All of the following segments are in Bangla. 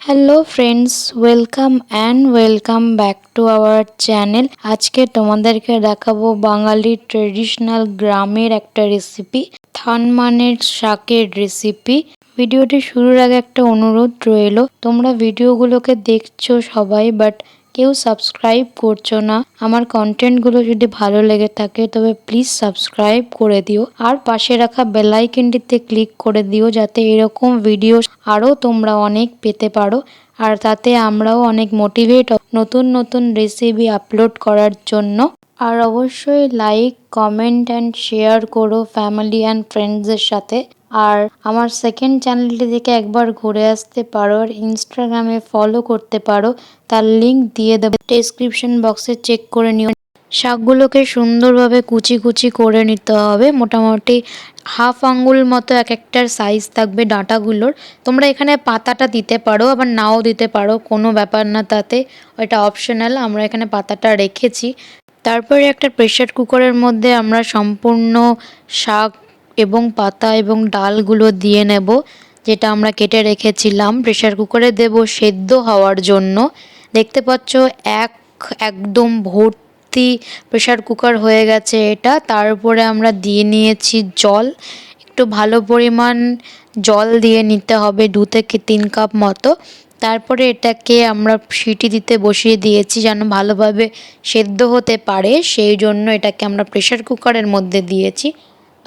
Hello friends, welcome back to our channel. আজকে তোমাদেরকে দেখাবো বাঙালি ট্রেডিশনাল গ্রামের একটা রেসিপি, থানমানের শাকের রেসিপি। ভিডিওটি শুরুর আগে একটা অনুরোধ রইল, তোমরা ভিডিওগুলোকে দেখছো সবাই, বাট কেউ সাবস্ক্রাইব করছো না। আমার কন্টেন্টগুলো যদি ভালো লেগে থাকে তবে প্লিজ সাবস্ক্রাইব করে দিও, আর পাশে রাখা বেল আইকনটিতে ক্লিক করে দিও যাতে এরকম ভিডিও আরও তোমরা অনেক পেতে পারো, আর তাতে আমরাও অনেক মোটিভেট নতুন নতুন রেসিপি আপলোড করার জন্য। আর অবশ্যই লাইক, কমেন্ট অ্যান্ড শেয়ার করো ফ্যামিলি অ্যান্ড ফ্রেন্ডসদের সাথে। আর আমার সেকেন্ড চ্যানেলটি থেকে একবার ঘুরে আসতে পারো, আর ইনস্টাগ্রামে ফলো করতে পারো, তার লিঙ্ক দিয়ে দেবো ডেসক্রিপশন বক্সে, চেক করে নিও। শাকগুলোকে সুন্দরভাবে কুচি কুচি করে নিতে হবে, মোটামুটি হাফ আঙ্গুল মতো এক একটার সাইজ থাকবে ডাঁটাগুলোর। তোমরা এখানে পাতাটা দিতে পারো, আবার নাও দিতে পারো, কোনো ব্যাপার না, তাতে ওইটা অপশনাল। আমরা এখানে পাতাটা রেখেছি। তারপরে একটা প্রেসার কুকারের মধ্যে আমরা সম্পূর্ণ শাক এবং পাতা এবং ডালগুলো দিয়ে নেব, যেটা আমরা কেটে রেখেছিলাম। প্রেসার কুকারে দেব সেদ্ধ হওয়ার জন্য। দেখতে পাচ্ছ একদম ভর্তি প্রেসার কুকার হয়ে গেছে এটা। তার উপরে আমরা দিয়ে নিয়েছি জল, একটু ভালো পরিমাণ জল দিয়ে নিতে হবে, 2 থেকে 3 কাপ মতো। তারপরে এটাকে আমরা সিটি দিতে বসিয়ে দিয়েছি যেন ভালোভাবে সেদ্ধ হতে পারে, সেই জন্য এটাকে আমরা প্রেসার কুকারের মধ্যে দিয়েছি।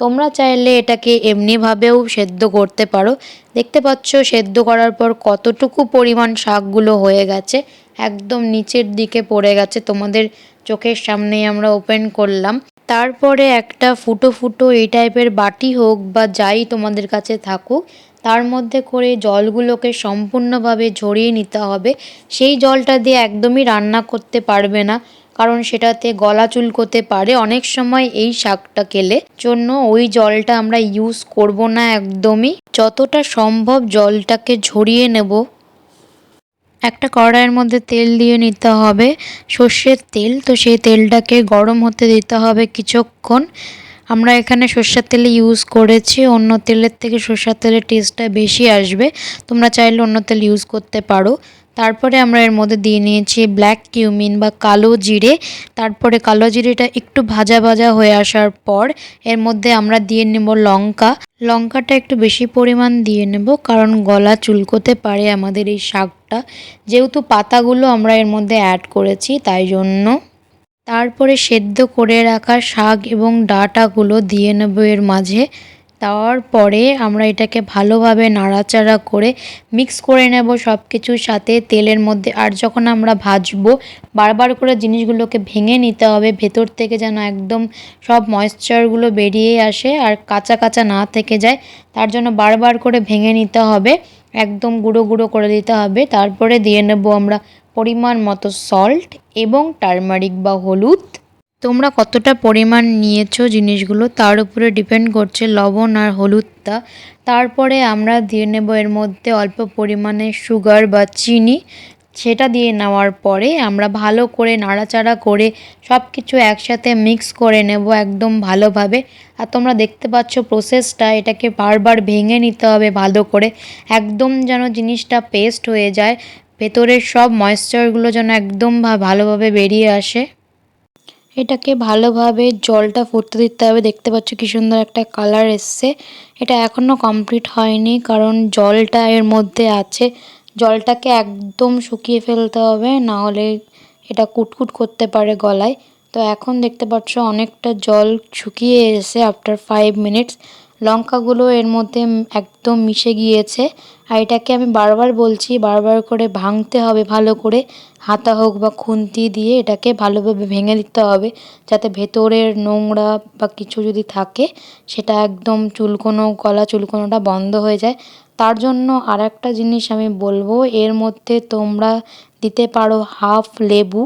তোমরা চাইলে এটাকে এমনিভাবেও সেদ্ধ করতে পারো। দেখতে পাচ্ছ সেদ্ধ করার পর কতটুকু পরিমাণ শাকগুলো হয়ে গেছে, একদম নিচের দিকে পড়ে গেছে, তোমাদের চোখের সামনেই আমরা ওপেন করলাম। তারপরে একটা ফুটো ফুটো এই টাইপের বাটি হোক বা যাই তোমাদের কাছে থাকুক, তার মধ্যে করে জলগুলোকে সম্পূর্ণভাবে ঝরিয়ে নিতে হবে। সেই জলটা দিয়ে একদমই রান্না করতে পারবে না, কারণ সেটাতে গলা চুলকোতে পারে অনেক সময় এই শাকটা খেলে। জন্য ওই জলটা আমরা ইউজ করব না একদমই। যতটা সম্ভব জলটাকে ঝরিয়ে নেব। একটা কড়াইয়ের মধ্যে তেল দিয়ে নিতে হবে, সর্ষের তেল। তো সেই তেলটাকে গরম হতে দিতে হবে কিছুক্ষণ। আমরা এখানে সর্ষের তেল ইউজ করেছি, অন্য তেলের থেকে সর্ষের তেলের টেস্টটা বেশি আসবে, তোমরা চাইলে অন্য তেল ইউজ করতে পারো। তারপরে আমরা এর মধ্যে দিয়ে নিয়েছি ব্ল্যাক কিউমিন বা কালো জিরে। তারপরে কালো জিরেটা একটু ভাজা ভাজা হয়ে আসার পর এর মধ্যে আমরা দিয়ে নেব লঙ্কাটা একটু বেশি পরিমাণ দিয়ে নেব, কারণ গলা চুলকোতে পারে আমাদের এই শাকটা, যেহেতু পাতাগুলো আমরা এর মধ্যে অ্যাড করেছি তাই জন্য। তারপরে সেদ্ধ করে রাখা শাক এবং ডাঁটাগুলো দিয়ে নেব এর মাঝে। দেওয়ার পরে আমরা এটাকে ভালোভাবে নাড়াচাড়া করে মিক্স করে নেব সব কিছুর সাথে তেলের মধ্যে। আর যখন আমরা ভাজবো বারবার করে জিনিসগুলোকে ভেঙে নিতে হবে, ভেতর থেকে যেন একদম সব ময়েশ্চারগুলো বেরিয়ে আসে আর কাঁচা কাঁচা না থেকে যায়, তার জন্য বারবার করে ভেঙে নিতে হবে, একদম গুঁড়ো গুঁড়ো করে দিতে হবে। তারপরে দিয়ে নেব আমরা পরিমাণ মতো সল্ট এবং টারমারিক বা হলুদ। তোমরা কতটা পরিমাণ নিয়েছো জিনিসগুলো তার উপরে ডিপেন্ড করছে লবণ আর হলুদটা। তারপরে আমরা দিয়ে নেব এর মধ্যে অল্প পরিমাণে সুগার বা চিনি। সেটা দিয়ে নেওয়ার পরে আমরা ভালো করে নাড়াচাড়া করে সব কিছু একসাথে মিক্স করে নেব একদম ভালোভাবে। আর তোমরা দেখতে পাচ্ছ প্রসেসটা, এটাকে বারবার ভেঙে নিতে হবে ভালো করে, একদম যেন জিনিসটা পেস্ট হয়ে যায়, ভেতরের সব ময়েশ্চারগুলো যেন একদম ভালোভাবে বেরিয়ে আসে। এটাকে ভালোভাবে জলটা ফুটতে দিতে হবে। দেখতে পাচ্ছ কি সুন্দর একটা কালার এসছে। এটা এখনও কমপ্লিট হয়নি, কারণ জলটা এর মধ্যে আছে। জলটাকে একদম শুকিয়ে ফেলতে হবে, না হলে এটা কুটকুট করতে পারে গলায়। তো এখন দেখতে পাচ্ছ অনেকটা জল শুকিয়ে এসে আফটার 5 মিনিটস। লঙ্কাগুলো এর মধ্যে একদম মিশে গিয়েছে। আর এটাকে আমি বারবার বলছি, বারবার করে ভাঙতে হবে ভালো করে, হাতা হোক বা খুন্তি দিয়ে এটাকে ভালোভাবে ভেঙে দিতে হবে, যাতে ভেতরের নোংরা বা কিছু যদি থাকে সেটা একদম গলা চুলকোনোটা বন্ধ হয়ে যায়। তার জন্য আর একটা জিনিস আমি বলবো, এর মধ্যে তোমরা দিতে পারো হাফ লেবু,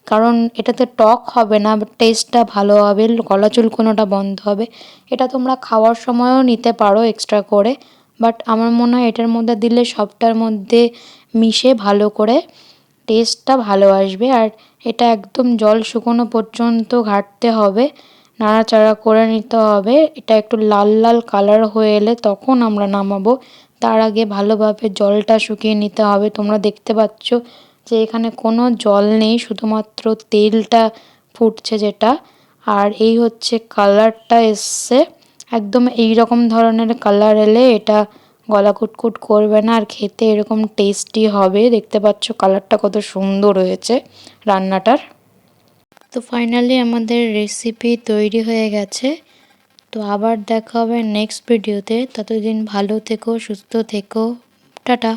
কারণ এটাতে টক হবে না, টেস্টটা ভালো হবে, গলা চুলকোনোটা বন্ধ হবে। এটা তোমরা খাওয়ার সময়ও নিতে পারো এক্সট্রা করে, বাট আমার মনে হয় এটার মধ্যে দিলে সবটার মধ্যে মিশে ভালো করে টেস্টটা ভালো আসবে। আর এটা একদম জল শুকনো পর্যন্ত ঘাঁটতে হবে, নাড়াচাড়া করে নিতে হবে। এটা একটু লাল লাল কালার হয়ে এলে তখন আমরা নামাবো। তার আগে ভালোভাবে জলটা শুকিয়ে নিতে হবে। তোমরা দেখতে পাচ্ছ যে এখানে কোনো জল নেই, শুধুমাত্র তেলটা ফুটছে যেটা। আর এই হচ্ছে কালারটা এসছে, একদম এই রকম ধরনের কালার এলে এটা গলা কুটকুট করবে না আর খেতে এরকম টেস্টি হবে। দেখতে পাচ্ছ কালারটা কত সুন্দর হয়েছে রান্নাটার। তো ফাইনালি আমাদের রেসিপি তৈরি হয়ে গেছে। তো আবার দেখা হবে নেক্সট ভিডিওতে। ততদিন ভালো থেকো, সুস্থ থেকো, টাটা।